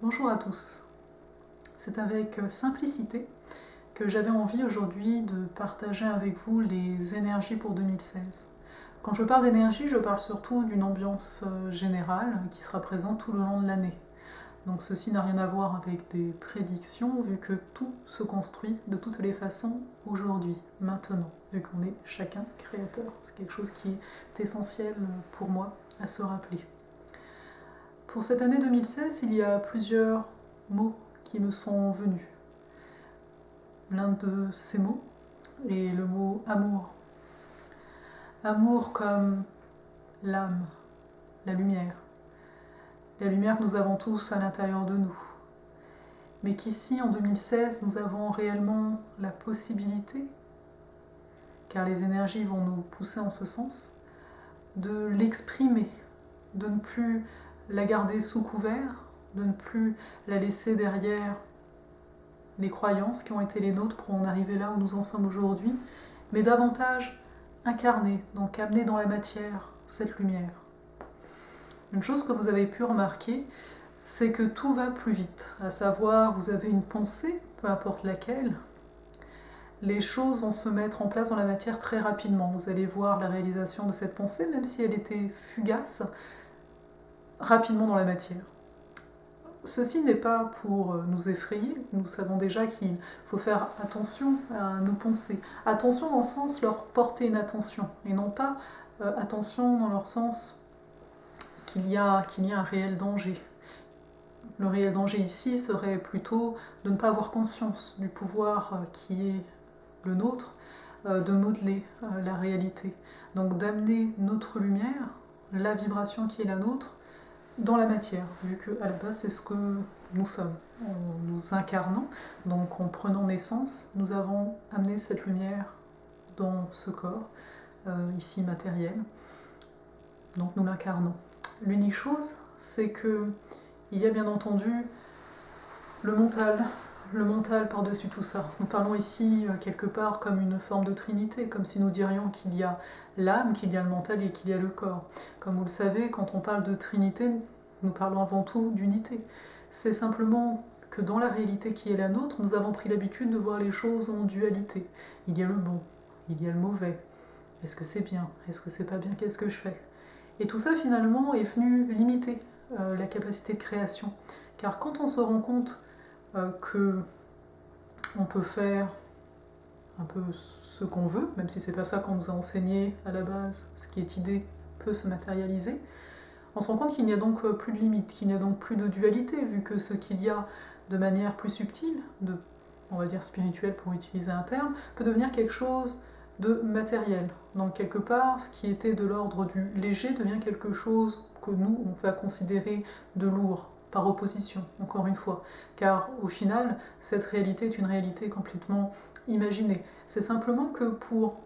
Bonjour à tous. C'est avec simplicité que j'avais envie aujourd'hui de partager avec vous les énergies pour 2016. Quand je parle d'énergie, je parle surtout d'une ambiance générale qui sera présente tout le long de l'année. Donc ceci n'a rien à voir avec des prédictions, vu que tout se construit de toutes les façons aujourd'hui, maintenant, vu qu'on est chacun créateur. C'est quelque chose qui est essentiel pour moi à se rappeler. Pour cette année 2016, il y a plusieurs mots qui me sont venus. L'un de ces mots est le mot amour. Amour comme l'âme, la lumière. La lumière que nous avons tous à l'intérieur de nous. Mais qu'ici, en 2016, nous avons réellement la possibilité, car les énergies vont nous pousser en ce sens, de l'exprimer, de ne plus la garder sous couvert, de ne plus la laisser derrière les croyances qui ont été les nôtres pour en arriver là où nous en sommes aujourd'hui, mais davantage incarner, donc amener dans la matière cette lumière. Une chose que vous avez pu remarquer, c'est que tout va plus vite, à savoir vous avez une pensée, peu importe laquelle, les choses vont se mettre en place dans la matière très rapidement. Vous allez voir la réalisation de cette pensée, même si elle était fugace, rapidement dans la matière. Ceci n'est pas pour nous effrayer, nous savons déjà qu'il faut faire attention à nos pensées. Attention dans le sens leur porter une attention, et non pas attention dans leur sens qu'il y a un réel danger. Le réel danger ici serait plutôt de ne pas avoir conscience du pouvoir qui est le nôtre, de modeler la réalité. Donc d'amener notre lumière, la vibration qui est la nôtre, dans la matière, vu qu'à la base c'est ce que nous sommes. En nous incarnant, donc en prenant naissance, nous avons amené cette lumière dans ce corps, ici matériel, donc nous l'incarnons. L'unique chose, c'est que il y a bien entendu le mental par-dessus tout ça. Nous parlons ici quelque part comme une forme de trinité, comme si nous dirions qu'il y a l'âme, qu'il y a le mental et qu'il y a le corps. Comme vous le savez, quand on parle de trinité, nous parlons avant tout d'unité. C'est simplement que dans la réalité qui est la nôtre, nous avons pris l'habitude de voir les choses en dualité. Il y a le bon, il y a le mauvais. Est-ce que c'est bien? Est-ce que c'est pas bien? Qu'est-ce que je fais? Et tout ça finalement est venu limiter la capacité de création. Car quand on se rend compte que on peut faire un peu ce qu'on veut, même si c'est pas ça qu'on nous a enseigné à la base, ce qui est idée peut se matérialiser, on se rend compte qu'il n'y a donc plus de limite, qu'il n'y a donc plus de dualité, vu que ce qu'il y a de manière plus subtile, on va dire spirituelle pour utiliser un terme, peut devenir quelque chose de matériel. Donc quelque part, ce qui était de l'ordre du léger devient quelque chose que nous, on va considérer de lourd, par opposition, encore une fois. Car au final, cette réalité est une réalité complètement imaginée. C'est simplement que pour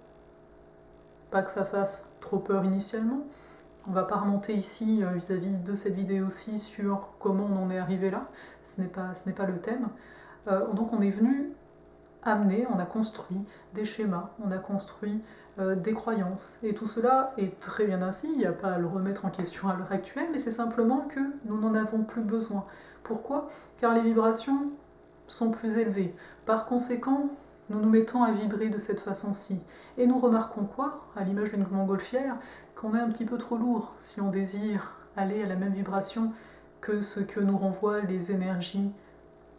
pas que ça fasse trop peur initialement, on ne va pas remonter ici vis-à-vis de cette vidéo-ci sur comment on en est arrivé là, ce n'est pas le thème. Donc on est venu amener, on a construit des schémas, on a construit des croyances, et tout cela est très bien ainsi, il n'y a pas à le remettre en question à l'heure actuelle, mais c'est simplement que nous n'en avons plus besoin. Pourquoi? Car les vibrations sont plus élevées. Par conséquent, nous nous mettons à vibrer de cette façon-ci. Et nous remarquons quoi? À l'image d'une montgolfière, qu'on est un petit peu trop lourd si on désire aller à la même vibration que ce que nous renvoient les énergies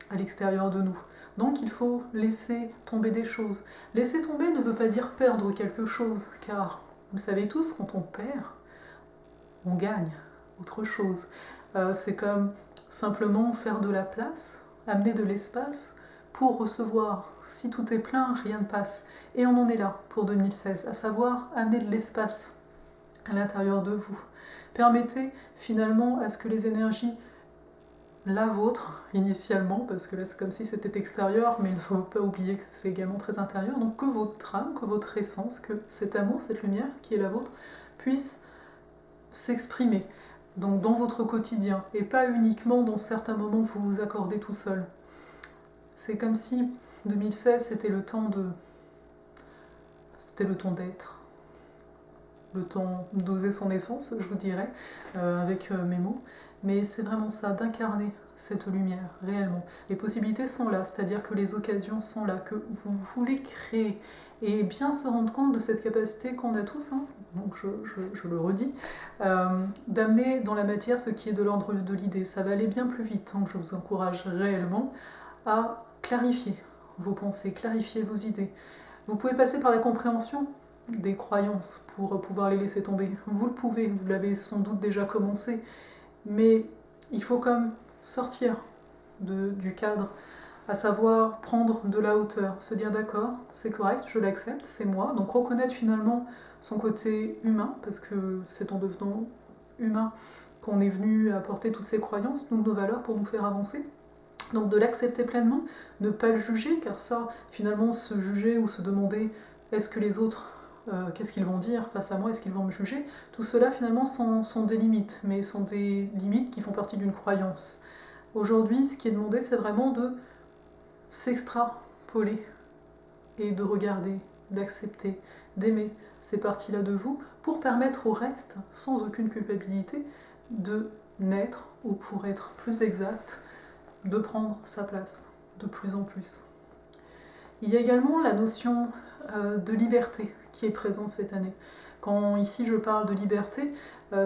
à l'extérieur de nous. Donc il faut laisser tomber des choses. Laisser tomber ne veut pas dire perdre quelque chose, car vous savez tous, quand on perd, on gagne autre chose. C'est comme simplement faire de la place, amener de l'espace pour recevoir. Si tout est plein, rien ne passe. Et on en est là pour 2016, à savoir amener de l'espace à l'intérieur de vous. Permettez finalement à ce que les énergies, la vôtre initialement, parce que là c'est comme si c'était extérieur, mais il ne faut pas oublier que c'est également très intérieur, donc que votre âme, que votre essence, que cet amour, cette lumière qui est la vôtre, puisse s'exprimer donc dans votre quotidien, et pas uniquement dans certains moments que vous vous accordez tout seul. C'est comme si 2016 c'était le temps d'être, le temps d'oser son essence, je vous dirais, avec mes mots, mais c'est vraiment ça, d'incarner cette lumière, réellement. Les possibilités sont là, c'est-à-dire que les occasions sont là, que vous voulez créer, et bien se rendre compte de cette capacité qu'on a tous, hein, donc je le redis, d'amener dans la matière ce qui est de l'ordre de l'idée. Ça va aller bien plus vite, donc je vous encourage réellement à clarifier vos pensées, clarifier vos idées. Vous pouvez passer par la compréhension des croyances pour pouvoir les laisser tomber. Vous le pouvez, vous l'avez sans doute déjà commencé, mais il faut comme sortir du cadre, à savoir prendre de la hauteur, se dire d'accord, c'est correct, je l'accepte, c'est moi, donc reconnaître finalement son côté humain, parce que c'est en devenant humain qu'on est venu apporter toutes ces croyances, toutes nos valeurs pour nous faire avancer. Donc de l'accepter pleinement, ne pas le juger, car ça, finalement, se juger ou se demander est-ce que les autres, qu'est-ce qu'ils vont dire face à moi, est-ce qu'ils vont me juger, tout cela finalement sont des limites, mais sont des limites qui font partie d'une croyance. Aujourd'hui, ce qui est demandé, c'est vraiment de s'extrapoler et de regarder, d'accepter, d'aimer ces parties-là de vous pour permettre au reste, sans aucune culpabilité, de naître, ou pour être plus exact, de prendre sa place de plus en plus. Il y a également la notion de liberté qui est présente cette année. Quand ici je parle de liberté,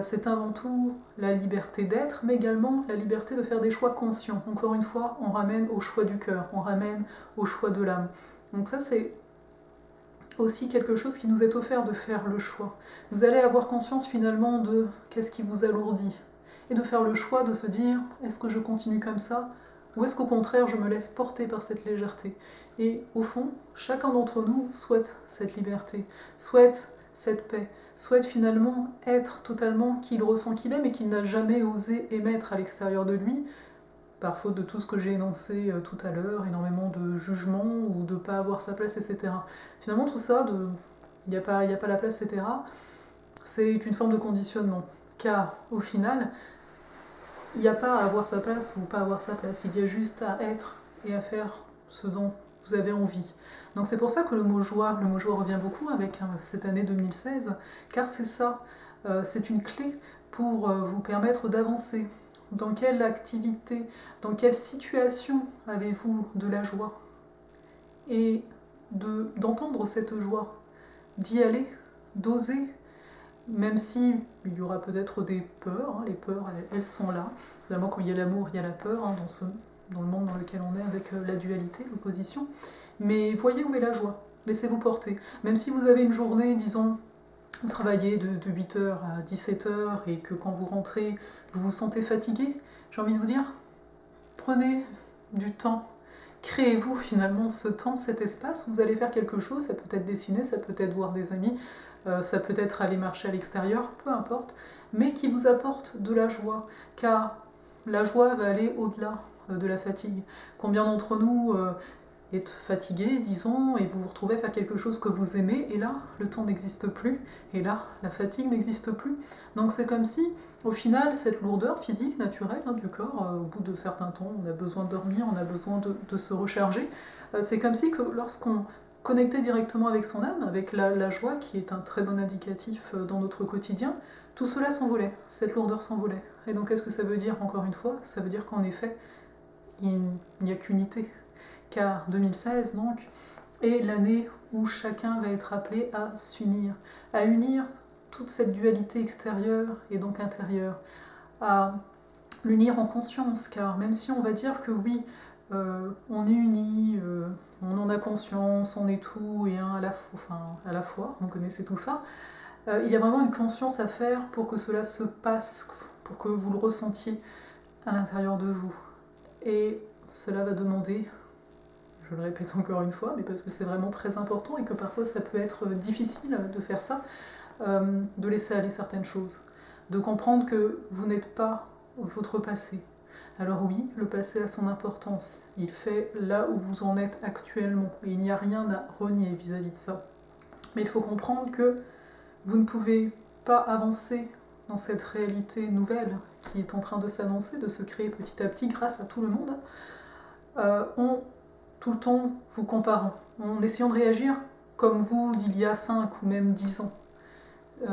c'est avant tout la liberté d'être, mais également la liberté de faire des choix conscients. Encore une fois, on ramène au choix du cœur, on ramène au choix de l'âme. Donc ça, c'est aussi quelque chose qui nous est offert de faire le choix. Vous allez avoir conscience finalement de qu'est-ce qui vous alourdit, et de faire le choix de se dire, est-ce que je continue comme ça, ou est-ce qu'au contraire je me laisse porter par cette légèreté? Et au fond, chacun d'entre nous souhaite cette liberté, souhaite cette paix, souhaite finalement être totalement qui il ressent qu'il est, mais qu'il n'a jamais osé émettre à l'extérieur de lui, par faute de tout ce que j'ai énoncé tout à l'heure, énormément de jugements ou de ne pas avoir sa place, etc. Finalement, tout ça, il n'y a pas la place, etc., c'est une forme de conditionnement. Car au final, il n'y a pas à avoir sa place ou pas avoir sa place, il y a juste à être et à faire ce dont vous avez envie. Donc c'est pour ça que le mot joie revient beaucoup avec cette année 2016, car c'est ça, c'est une clé pour vous permettre d'avancer. Dans quelle activité, dans quelle situation avez-vous de la joie? Et d'entendre cette joie, d'y aller, d'oser, même si il y aura peut-être des peurs, hein, les peurs elles sont là. Évidemment, quand il y a l'amour, il y a la peur, hein, dans le monde dans lequel on est, avec la dualité, l'opposition. Mais voyez où est la joie, laissez-vous porter. Même si vous avez une journée, disons, vous travaillez de 8h à 17h et que quand vous rentrez, vous vous sentez fatigué, j'ai envie de vous dire, prenez du temps. Créez-vous finalement ce temps, cet espace, vous allez faire quelque chose, ça peut être dessiner, ça peut être voir des amis, ça peut être aller marcher à l'extérieur, peu importe, mais qui vous apporte de la joie, car la joie va aller au-delà de la fatigue. Combien d'entre nous êtes fatigués, disons, et vous vous retrouvez à faire quelque chose que vous aimez, et là, le temps n'existe plus, et là, la fatigue n'existe plus. Donc c'est comme si, au final, cette lourdeur physique, naturelle du corps, au bout de certains temps, on a besoin de dormir, on a besoin de se recharger, c'est comme si que lorsqu'on connectait directement avec son âme, avec la joie, qui est un très bon indicatif dans notre quotidien, tout cela s'envolait, cette lourdeur s'envolait. Et donc qu'est-ce que ça veut dire, encore une fois? Ça veut dire qu'en effet, il n'y a qu'unité. Car 2016, donc, est l'année où chacun va être appelé à s'unir, à unir toute cette dualité extérieure et donc intérieure, à l'unir en conscience, car même si on va dire que oui, on est unis, on en a conscience, on est tout et un à la fois, vous connaissez tout ça, il y a vraiment une conscience à faire pour que cela se passe, pour que vous le ressentiez à l'intérieur de vous. Et cela va demander, je le répète encore une fois, mais parce que c'est vraiment très important et que parfois ça peut être difficile de faire ça, de laisser aller certaines choses, de comprendre que vous n'êtes pas votre passé. Alors oui, le passé a son importance, il fait là où vous en êtes actuellement, et il n'y a rien à renier vis-à-vis de ça. Mais il faut comprendre que vous ne pouvez pas avancer dans cette réalité nouvelle qui est en train de s'annoncer, de se créer petit à petit grâce à tout le monde, en tout le temps vous comparant, en essayant de réagir comme vous d'il y a 5 ou même 10 ans.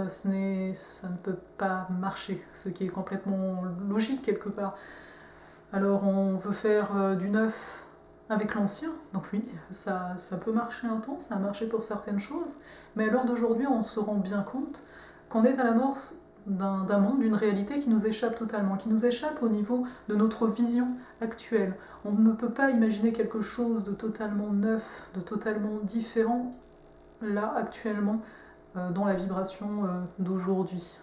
Ça ne peut pas marcher, ce qui est complètement logique quelque part. Alors on veut faire du neuf avec l'ancien, donc oui, ça peut marcher un temps, ça a marché pour certaines choses, mais à l'heure d'aujourd'hui, on se rend bien compte qu'on est à l'amorce d'un monde, d'une réalité qui nous échappe totalement, qui nous échappe au niveau de notre vision actuelle. On ne peut pas imaginer quelque chose de totalement neuf, de totalement différent, là, actuellement, dans la vibration d'aujourd'hui.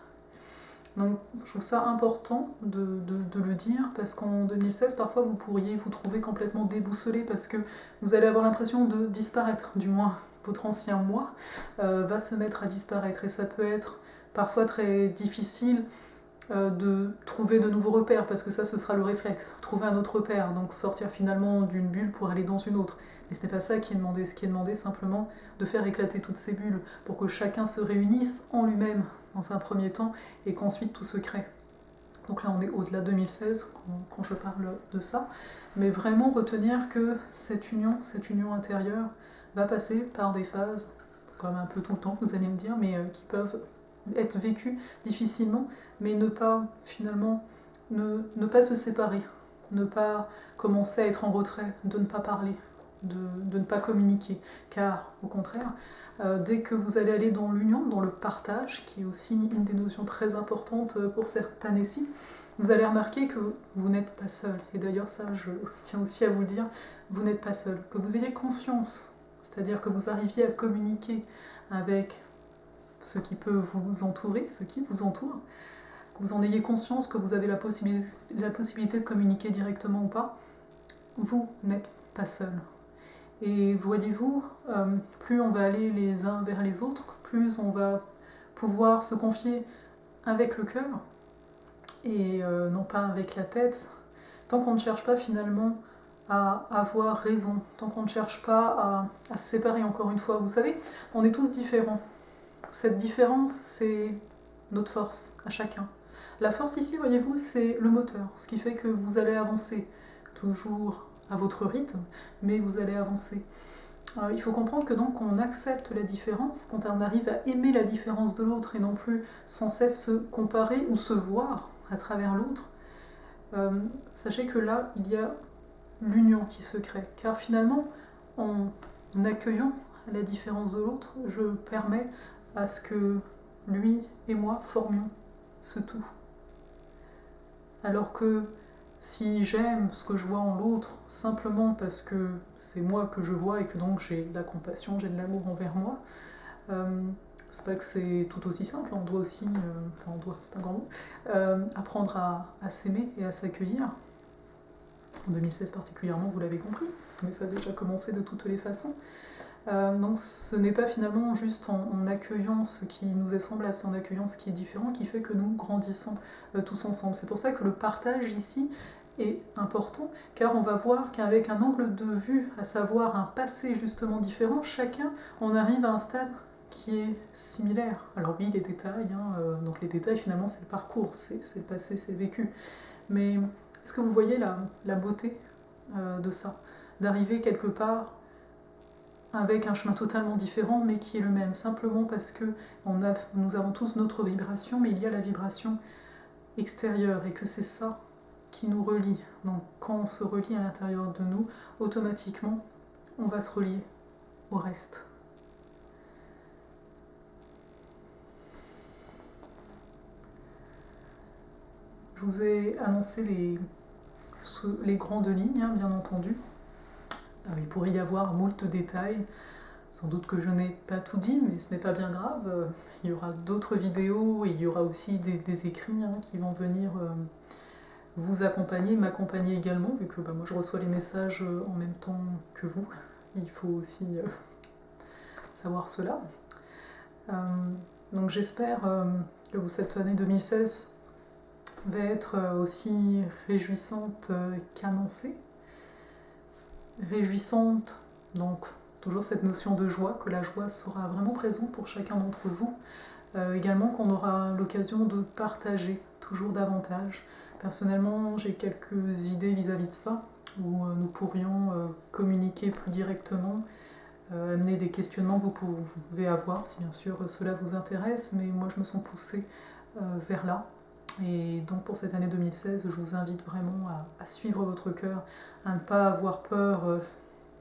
Donc je trouve ça important de le dire, parce qu'en 2016, parfois vous pourriez vous trouver complètement déboussolé, parce que vous allez avoir l'impression de disparaître, du moins votre ancien moi va se mettre à disparaître, et ça peut être parfois très difficile de trouver de nouveaux repères, parce que ça ce sera le réflexe, trouver un autre repère, donc sortir finalement d'une bulle pour aller dans une autre. Mais ce n'est pas ça qui est demandé, ce qui est demandé simplement de faire éclater toutes ces bulles pour que chacun se réunisse en lui-même dans un premier temps et qu'ensuite tout se crée. Donc là on est au-delà de 2016 quand je parle de ça, mais vraiment retenir que cette union intérieure va passer par des phases, comme un peu tout le temps vous allez me dire, mais qui peuvent être vécues difficilement, mais ne pas finalement ne pas se séparer, ne pas commencer à être en retrait, de ne pas parler, de ne pas communiquer, car au contraire, dès que vous allez aller dans l'union, dans le partage, qui est aussi une des notions très importantes pour cette année-ci, vous allez remarquer que vous n'êtes pas seul. Et d'ailleurs ça, je tiens aussi à vous le dire, vous n'êtes pas seul. Que vous ayez conscience, c'est-à-dire que vous arriviez à communiquer avec ce qui peut vous entourer, ce qui vous entoure, que vous en ayez conscience, que vous avez la possibilité de communiquer directement ou pas, vous n'êtes pas seul. Et voyez-vous, plus on va aller les uns vers les autres, plus on va pouvoir se confier avec le cœur, et non pas avec la tête, tant qu'on ne cherche pas finalement à avoir raison, tant qu'on ne cherche pas à se séparer encore une fois. Vous savez, on est tous différents. Cette différence, c'est notre force, à chacun. La force ici, voyez-vous, c'est le moteur, ce qui fait que vous allez avancer, toujours à votre rythme, mais vous allez avancer. Il faut comprendre que donc on accepte la différence, quand on arrive à aimer la différence de l'autre et non plus sans cesse se comparer ou se voir à travers l'autre, sachez que là, il y a l'union qui se crée. Car finalement, en accueillant la différence de l'autre, je permets à ce que lui et moi formions ce tout. Alors que si j'aime ce que je vois en l'autre simplement parce que c'est moi que je vois et que donc j'ai de la compassion, j'ai de l'amour envers moi, c'est pas que c'est tout aussi simple, on doit aussi, enfin on doit, c'est un grand mot, apprendre à s'aimer et à s'accueillir. En 2016 particulièrement, vous l'avez compris, mais ça a déjà commencé de toutes les façons. Donc ce n'est pas finalement juste en accueillant ce qui nous est semblable, c'est en accueillant ce qui est différent qui fait que nous grandissons tous ensemble. C'est pour ça que le partage ici est important, car on va voir qu'avec un angle de vue, à savoir un passé justement différent, chacun on arrive à un stade qui est similaire. Alors oui, les détails, donc les détails finalement c'est le parcours, c'est le passé, c'est le vécu. Mais est-ce que vous voyez la beauté de ça, d'arriver quelque part avec un chemin totalement différent, mais qui est le même, simplement parce que nous avons tous notre vibration, mais il y a la vibration extérieure, et que c'est ça qui nous relie. Donc quand on se relie à l'intérieur de nous, automatiquement, on va se relier au reste. Je vous ai annoncé les grandes lignes, bien entendu. Il pourrait y avoir moult détails. Sans doute que je n'ai pas tout dit, mais ce n'est pas bien grave. Il y aura d'autres vidéos et il y aura aussi des écrits qui vont venir vous accompagner, m'accompagner également, vu que moi je reçois les messages en même temps que vous. Il faut aussi savoir cela. Donc j'espère que cette année 2016 va être aussi réjouissante qu'annoncée. Réjouissante, donc toujours cette notion de joie, que la joie sera vraiment présente pour chacun d'entre vous. Également qu'on aura l'occasion de partager toujours davantage. Personnellement, j'ai quelques idées vis-à-vis de ça, où nous pourrions communiquer plus directement, amener des questionnements que vous pouvez avoir, si bien sûr cela vous intéresse, mais moi je me sens poussée vers là. Et donc pour cette année 2016, je vous invite vraiment à suivre votre cœur, à ne pas avoir peur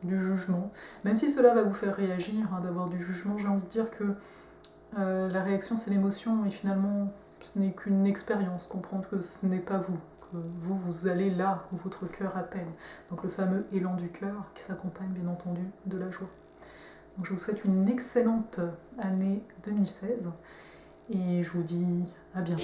du jugement. Même si cela va vous faire réagir, hein, d'avoir du jugement, j'ai envie de dire que la réaction c'est l'émotion et finalement ce n'est qu'une expérience, comprendre que ce n'est pas vous. Que vous allez là où votre cœur appelle. Donc le fameux élan du cœur qui s'accompagne bien entendu de la joie. Donc je vous souhaite une excellente année 2016 et je vous dis à bientôt.